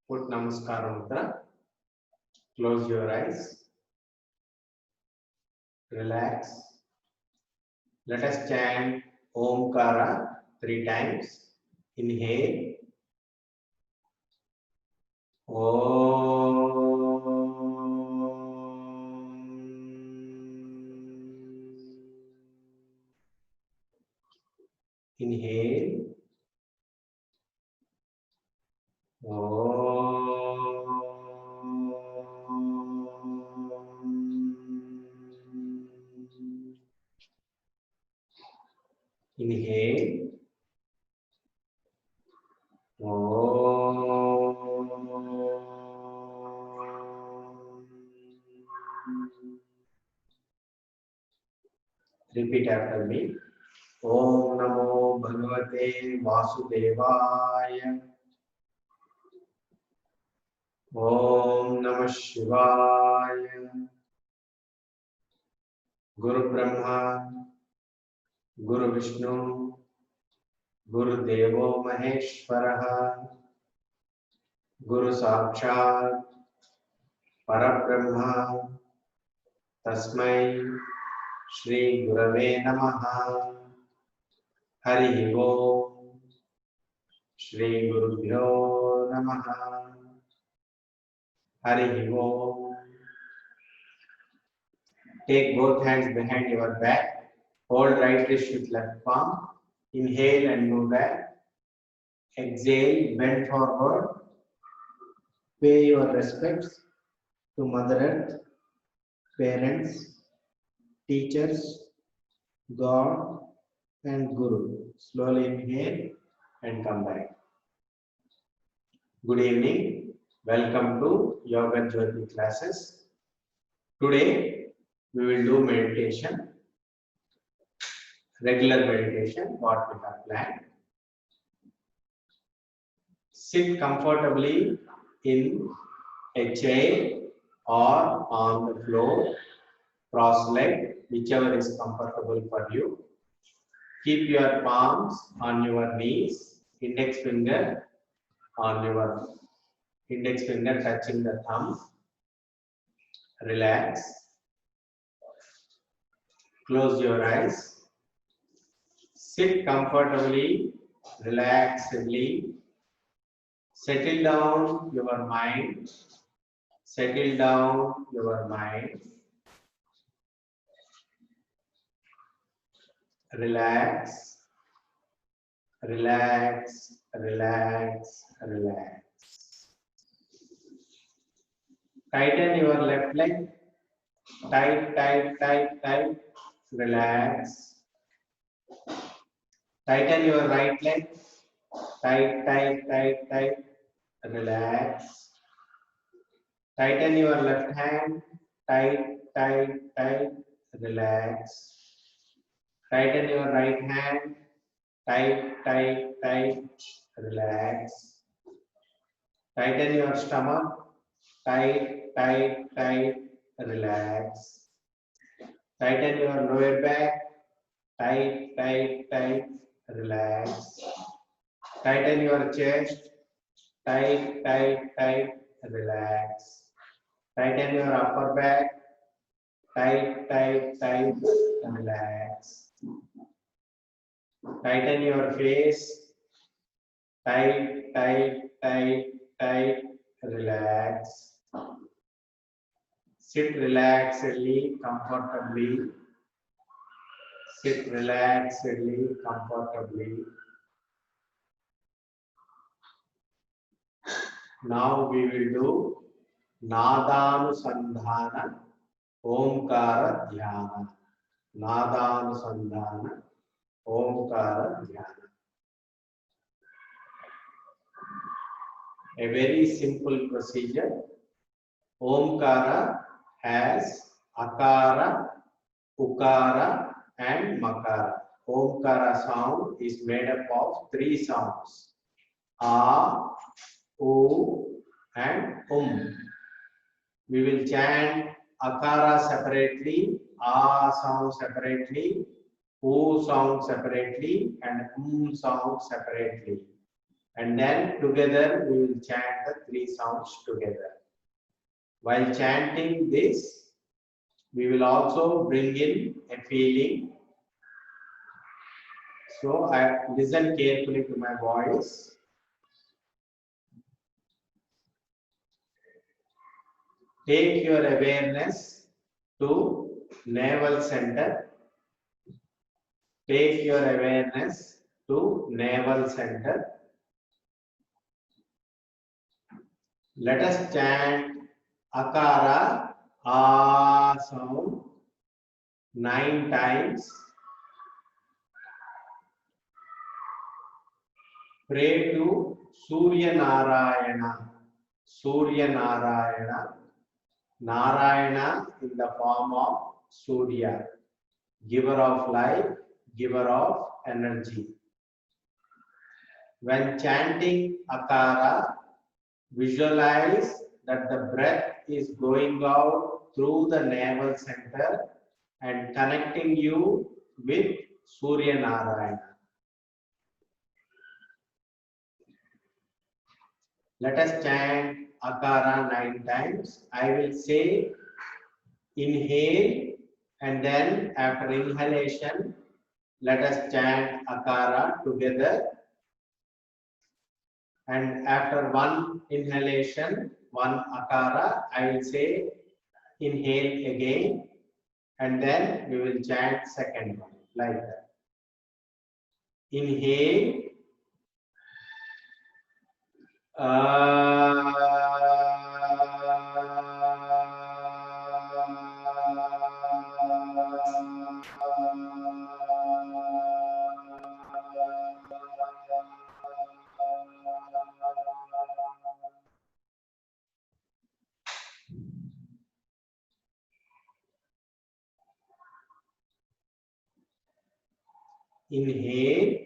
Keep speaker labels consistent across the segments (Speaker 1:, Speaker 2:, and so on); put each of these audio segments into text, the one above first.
Speaker 1: Put Namaskara Mudra. Close your eyes. Relax. Let us chant Omkara 3 times. Inhale. Inhale. Inhale. Repeat after me. Om Namo Bhagavate Vasudevaya. Om Namah Shivaya. Guru Brahma, Guru Vishnu, Guru Devo Maheshwaraha, Guru Sakshat, Parabrahma, Tasmai, Shri Gurave Namaha, Hari Om, Shri Gurubhyo Namaha, Hari Om. Take both hands behind your back, hold right wrist with left palm, inhale and move back, exhale, bend forward, pay your respects to Mother Earth, parents, teachers, God and Guru. Slowly inhale and come back. Good evening. Welcome to Yoga Jyoti classes. Today we will do meditation, regular meditation, what we have planned. Sit comfortably in a chair or on the floor, cross-legged, whichever is comfortable for you. Keep your palms on your knees, index finger touching the thumb. Relax. Close your eyes. Sit comfortably, relaxedly. Settle down your mind. Settle down your mind. Relax. Relax, relax, relax. Tighten your left leg. Tight, tight, tight, tight. Relax. Tighten your right leg. Tight, tight, tight, tight. Relax. Tighten your left hand. Tight, tight, tight. Relax. Tighten your right hand. Tight, tight, tight. Relax. Tighten your stomach. Tight, tight, tight. Relax. Tighten your lower back. Tight, tight, tight. Relax. Tighten your chest. Tight, tight, tight. Relax. Tighten your upper back. Tight, tight, tight. Relax. Tighten your face. Tight, tight, tight, tight. Relax. Sit relaxedly, comfortably. Sit relaxedly, comfortably. Now we will do Nadanusandhana Omkara Dhyana. Nadanusandhana Omkara Dhyana. A very simple procedure. Omkara has Akara, Ukara and Makara. Omkara sound is made up of 3 sounds. A, U and We will chant Akara separately, A sound separately, U sound separately and sound separately. and then together we will chant the three sounds together. While chanting this, we will also bring in a feeling. So I listen carefully to my voice. Take your awareness to navel center. Take your awareness to navel center. Let us chant Akara, A sound 9 times. Pray to Surya Narayana. Surya Narayana. Narayana in the form of Surya, giver of life, giver of energy. When chanting Akara, visualize that the breath is going out through the navel center and connecting you with Surya Narayana. Let us chant Akara 9 times. I will say inhale, and then after inhalation, let us chant Akara together. And after one inhalation, one Akara, I will say inhale again, and then we will chant second one like that. Inhale. Inhale.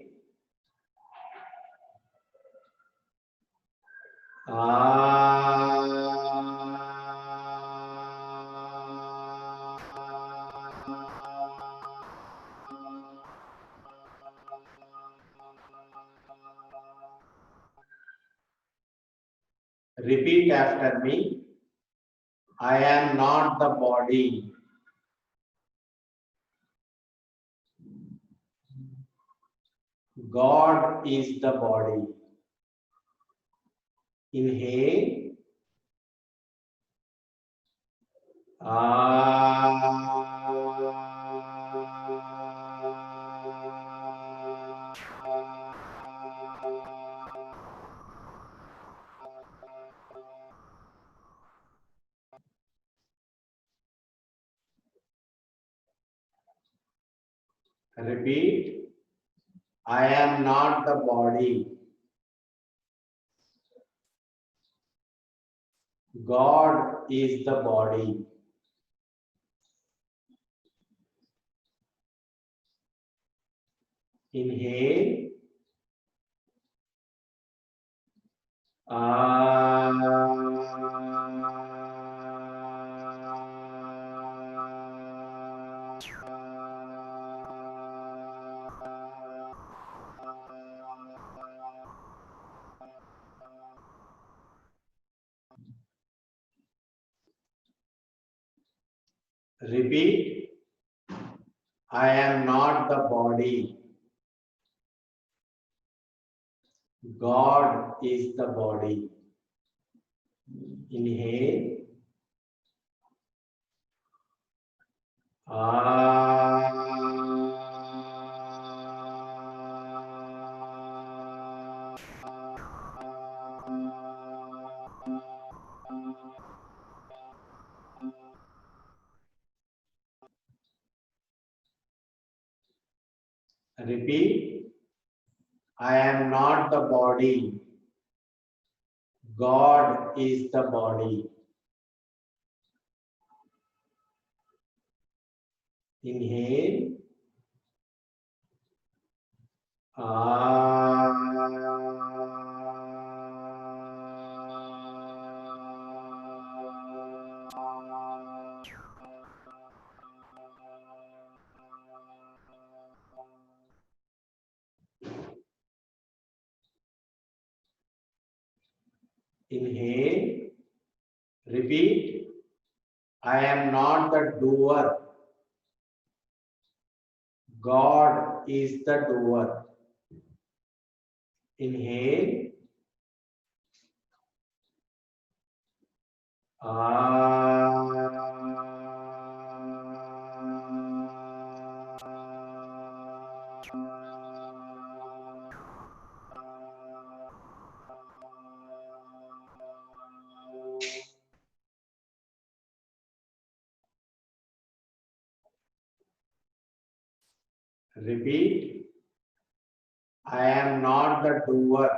Speaker 1: Repeat after me. I am not the body. God is the body. Inhale. Repeat. I am not the body. God is the body. Inhale. Repeat. I am not the body. God is the body. Inhale. Repeat. I am not the body. God is the body. Inhale. Inhale. Repeat. I am not the doer. God is the doer. Inhale. Repeat. I am not the doer.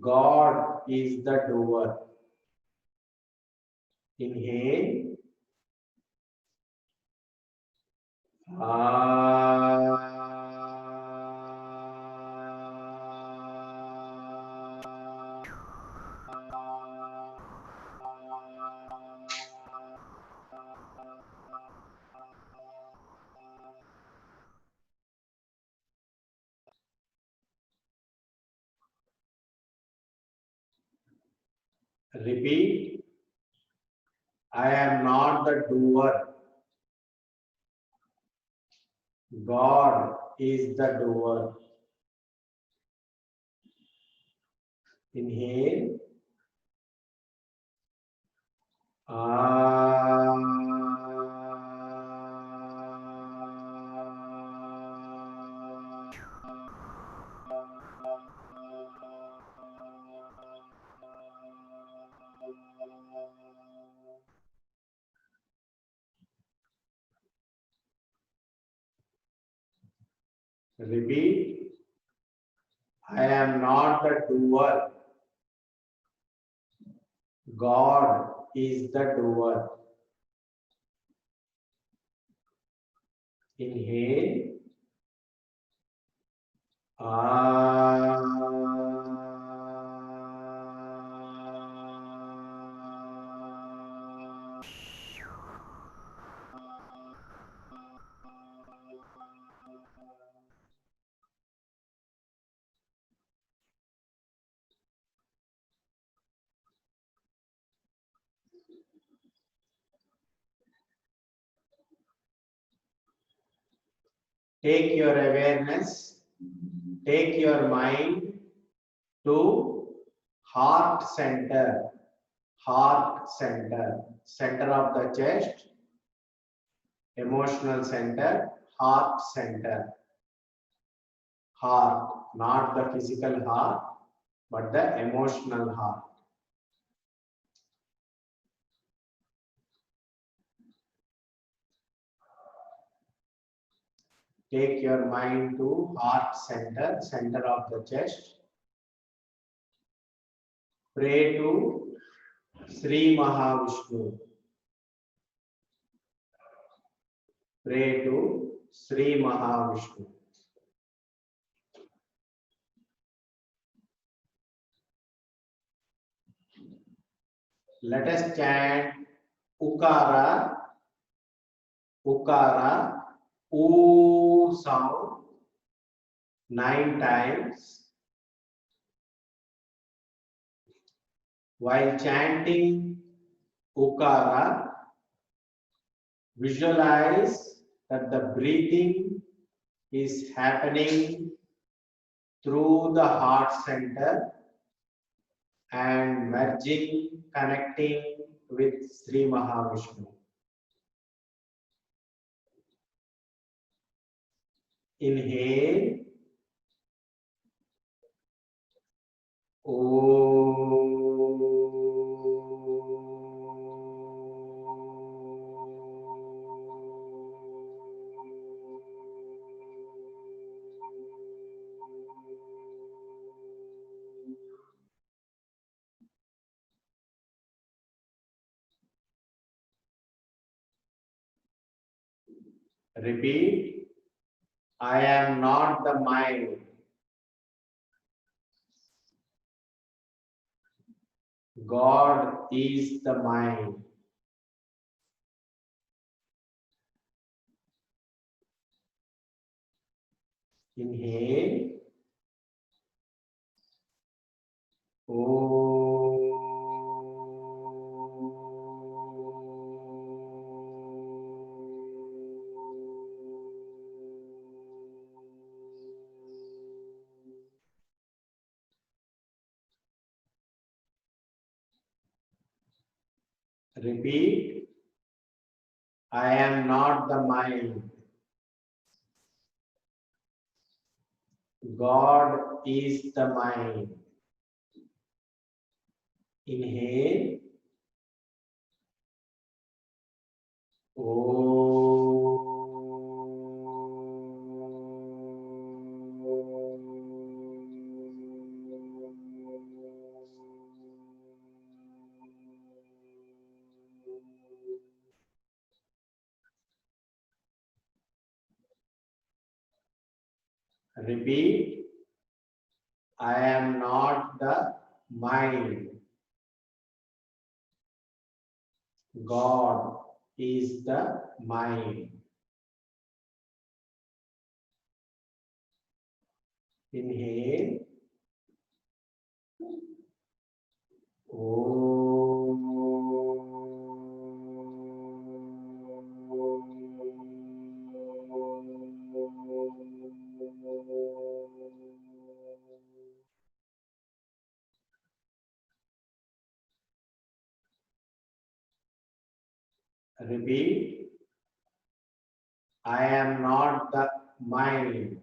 Speaker 1: God is the doer. Inhale. Repeat. I am not the doer. God is the doer. Inhale. Repeat. I am not the doer. God is the doer. Inhale. Take your awareness, take your mind to heart center, center of the chest, emotional center, heart center. Heart, not the physical heart, but the emotional heart. Take your mind to heart center, center of the chest. Pray to Sri Mahavishnu. Pray to Sri Mahavishnu. Let us chant Ukara, Ukara, Oo sound 9 times. While chanting Ukara, visualize that the breathing is happening through the heart center and merging, connecting with Sri Mahavishnu. Inhale. Repeat. I am not the mind. God is the mind. Inhale. Repeat. I am not the mind. God is the mind. Inhale. Repeat. I am not the mind. God is the mind. Inhale. Repeat. I am not the mind.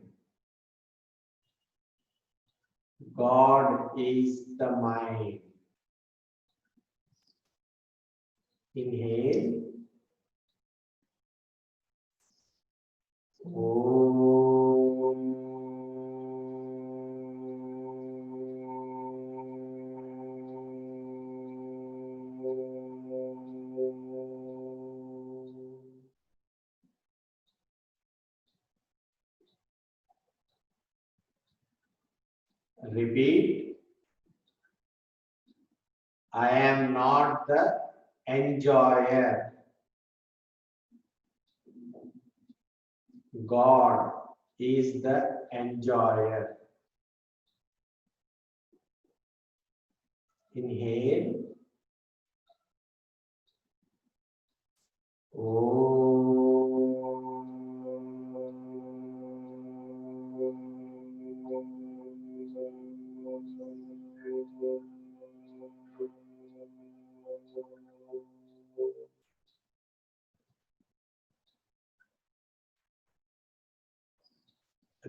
Speaker 1: God is the mind. Inhale. Repeat. I am not the enjoyer. God is the enjoyer. Inhale.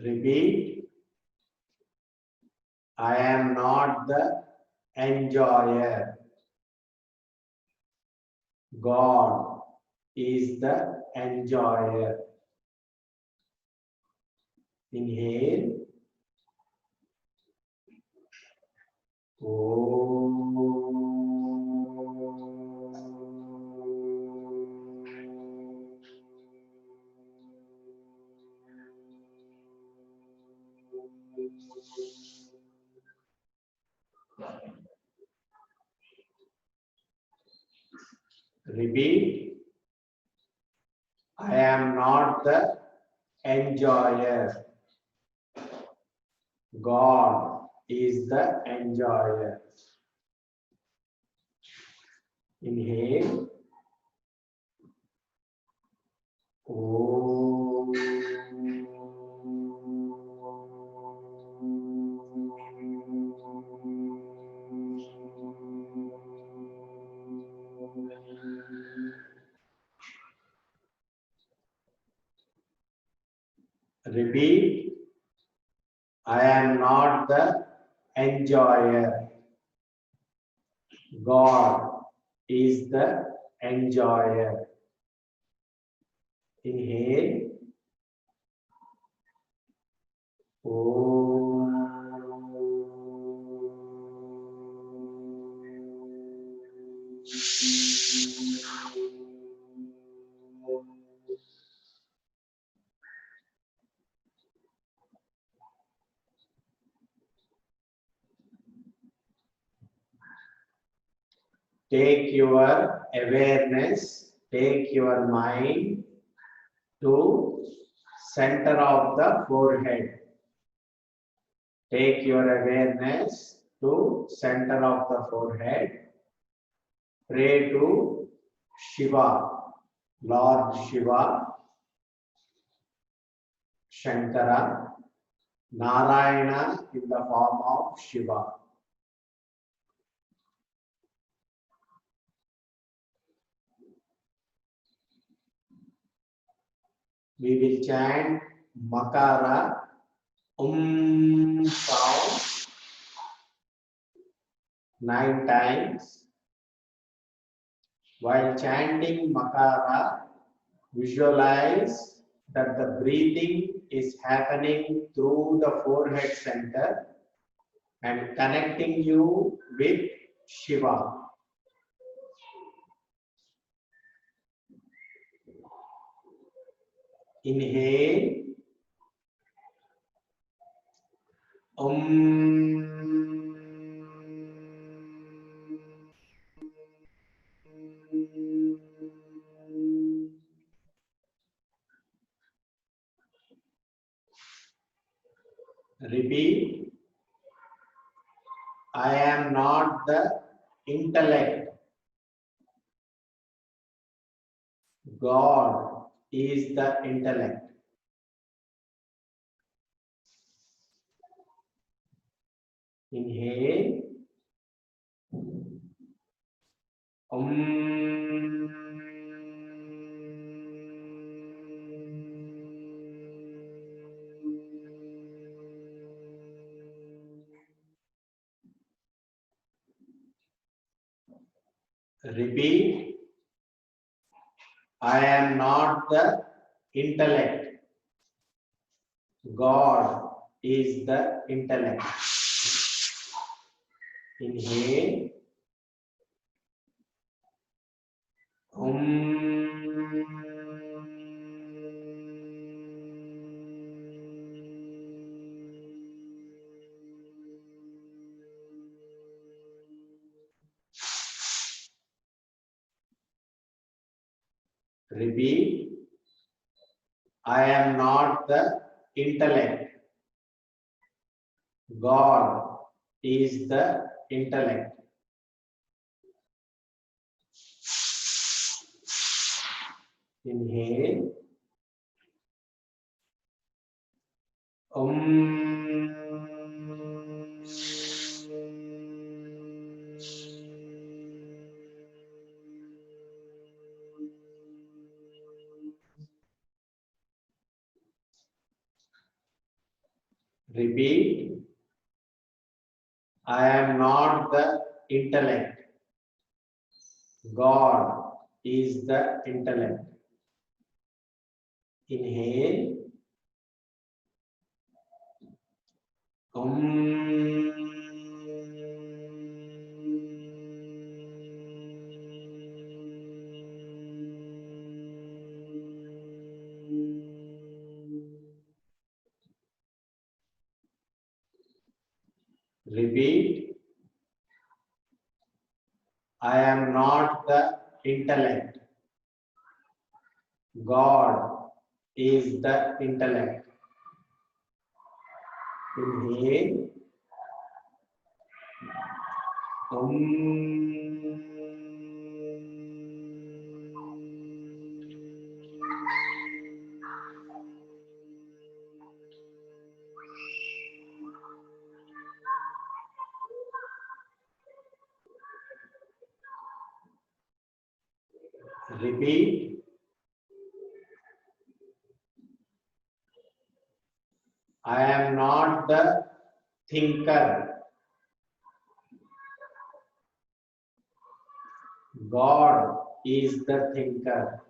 Speaker 1: Repeat. I am not the enjoyer. God is the enjoyer. Inhale. Repeat. I am not the enjoyer. God is the enjoyer. Inhale. Repeat. I am not the enjoyer. God is the enjoyer. Inhale. Take your awareness, take your mind to center of the forehead. Take your awareness to center of the forehead. Pray to Shiva, Lord Shiva, Shankara, Narayana in the form of Shiva. We will chant Makara sound 9 times. While chanting Makara, visualize that the breathing is happening through the forehead center and connecting you with Shiva. Inhale. Repeat. I am not the intellect. God is the intellect. Inhale. Repeat. I am not the intellect. God is the intellect. Inhale. Repeat. I am not the intellect. God is the intellect. Inhale. Repeat. I am not the intellect. God is the intellect. Inhale. Repeat. I am not the intellect. God is the intellect. Inhale. Repeat. I am not the thinker. God is the thinker.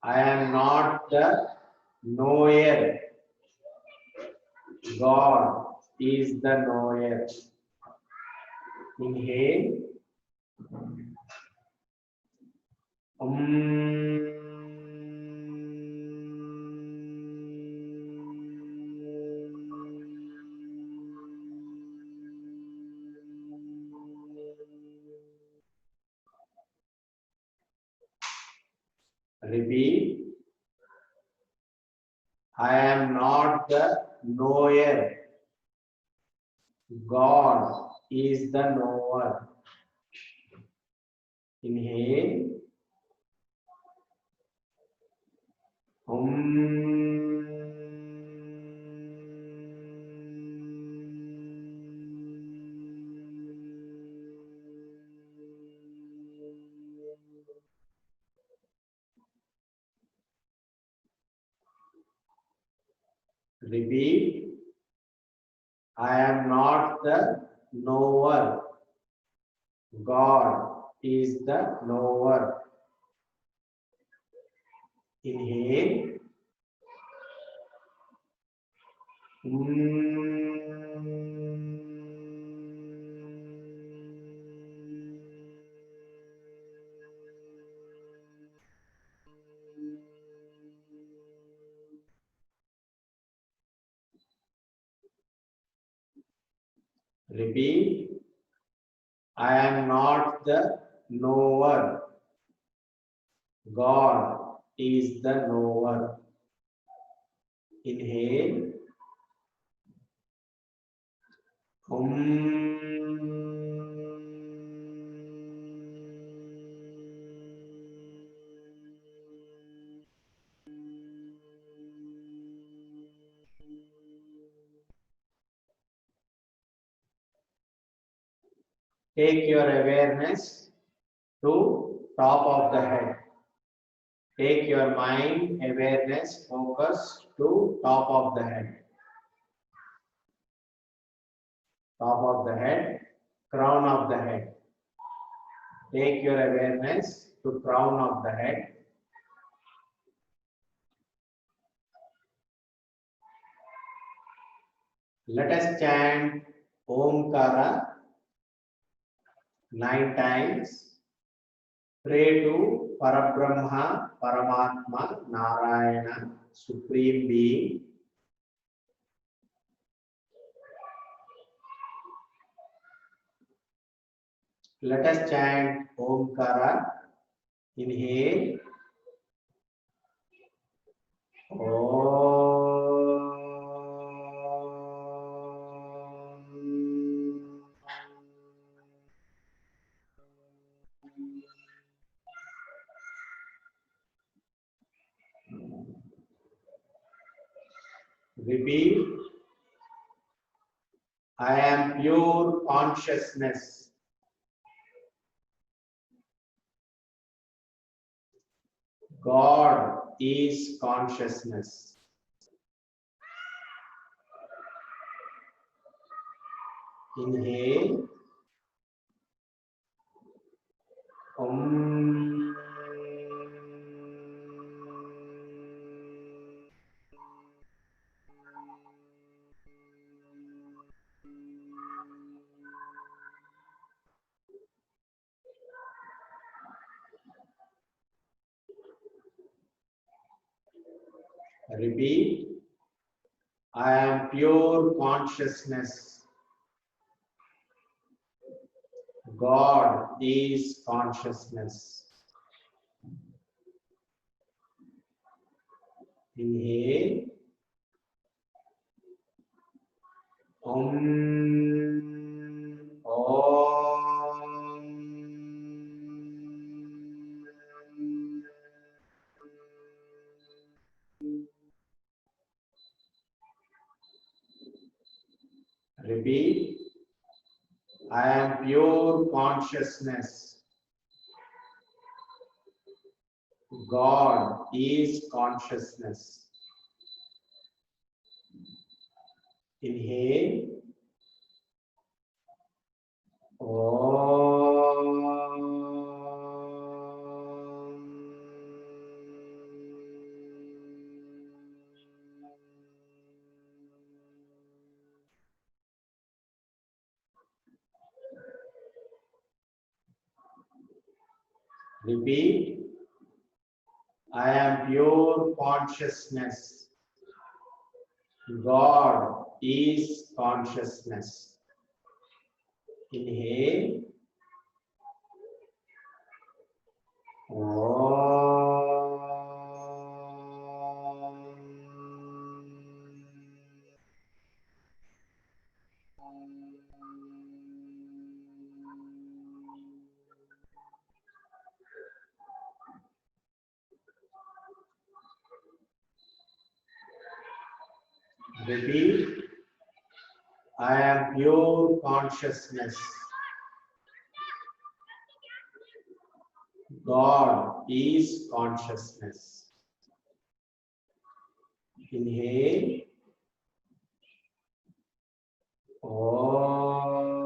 Speaker 1: I am not the knower. God is the knower. Inhale. Repeat. I am not the knower. God is the knower. Inhale. Repeat. I am not the knower. God is the knower. Inhale. Repeat. I am not the knower. God is the knower. Inhale. Take your awareness to top of the head. Take your mind awareness focus to top of the head. Top of the head, crown of the head. Take your awareness to crown of the head. Let us chant Omkara 9 times. Pray to Parabrahma, Paramatma, Narayana, Supreme Being. Let us chant Omkara. Inhale. Repeat. I am pure consciousness. God is consciousness. Inhale. Om. Repeat. I am pure consciousness. God is consciousness. Inhale. Om. Om. Repeat. I am pure consciousness. God is consciousness. Inhale. Repeat. I am pure consciousness. God is consciousness. Inhale. Repeat. I am pure consciousness. God is consciousness. Inhale. Om.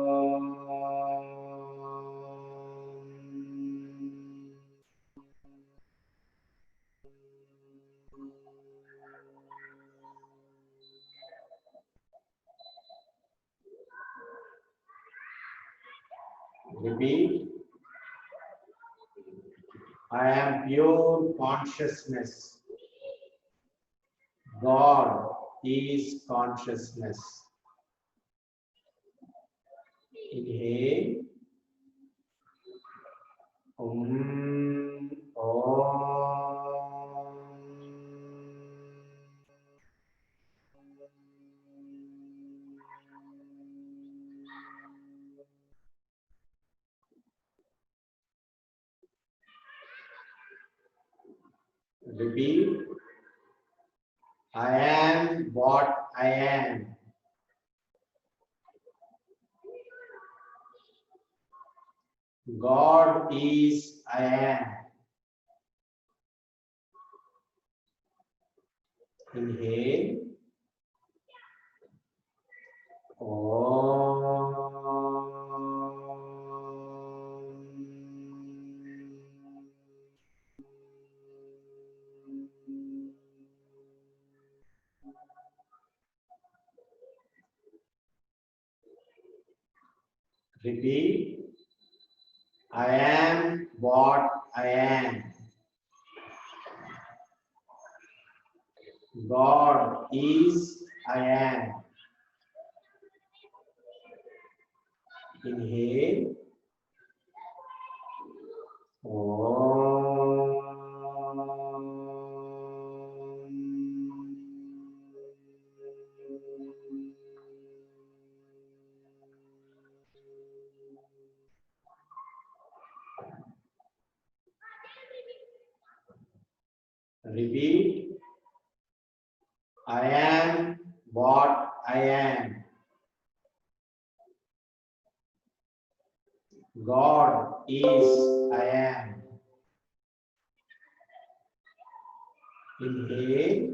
Speaker 1: Repeat. I am pure consciousness. God is consciousness. Inhale. Om. Om. Repeat. I am what I am. God is I am. Inhale. Repeat. I am what I am. God is I am. Inhale. Repeat. I am what I am. God is I am. Inhale.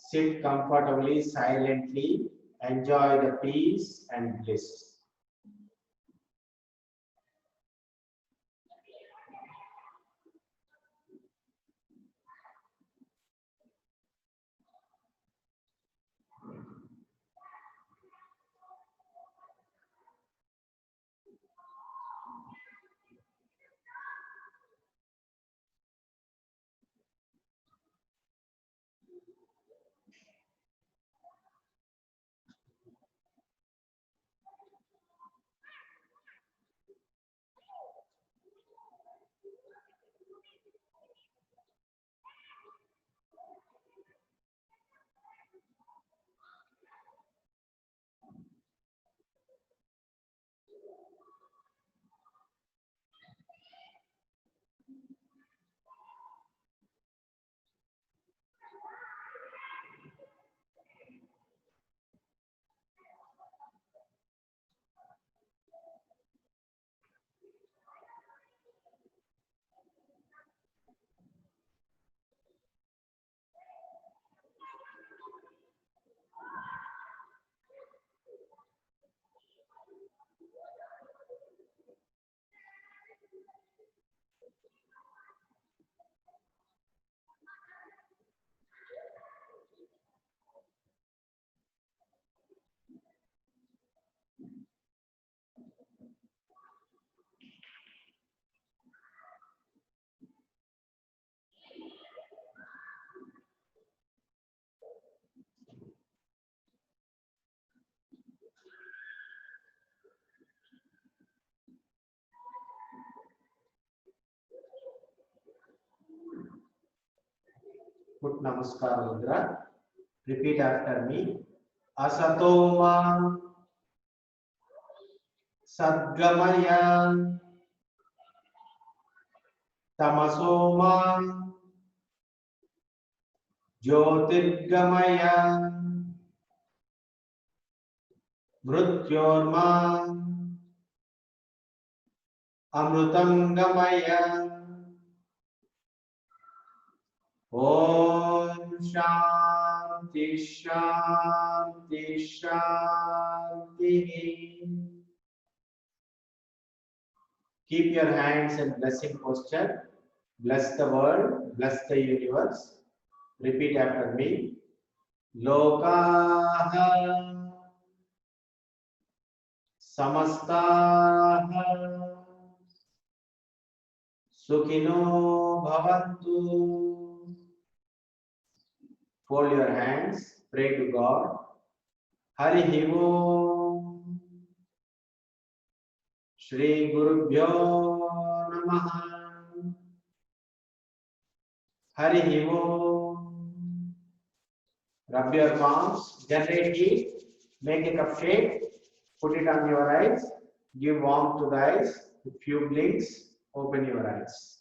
Speaker 1: Sit comfortably, silently, enjoy the peace and bliss. Namaskar Mudra. Repeat after me. Asatoma Sadgamaya Tamasoma Jyotirgamaya Mrityorma Amrutangamaya. Om Shanti Shanti Shanti. Keep your hands in blessing posture. Bless the world, bless the universe. Repeat after me. Lokaha Samastaha Sukhino Bhavantu. Fold your hands, pray to God. Harihi Om. Shri Gurubhyo Namaha. Harihi Om. Rub your palms, generate heat, make a cup shape, put it on your eyes, give warmth to the eyes, with few blinks, open your eyes.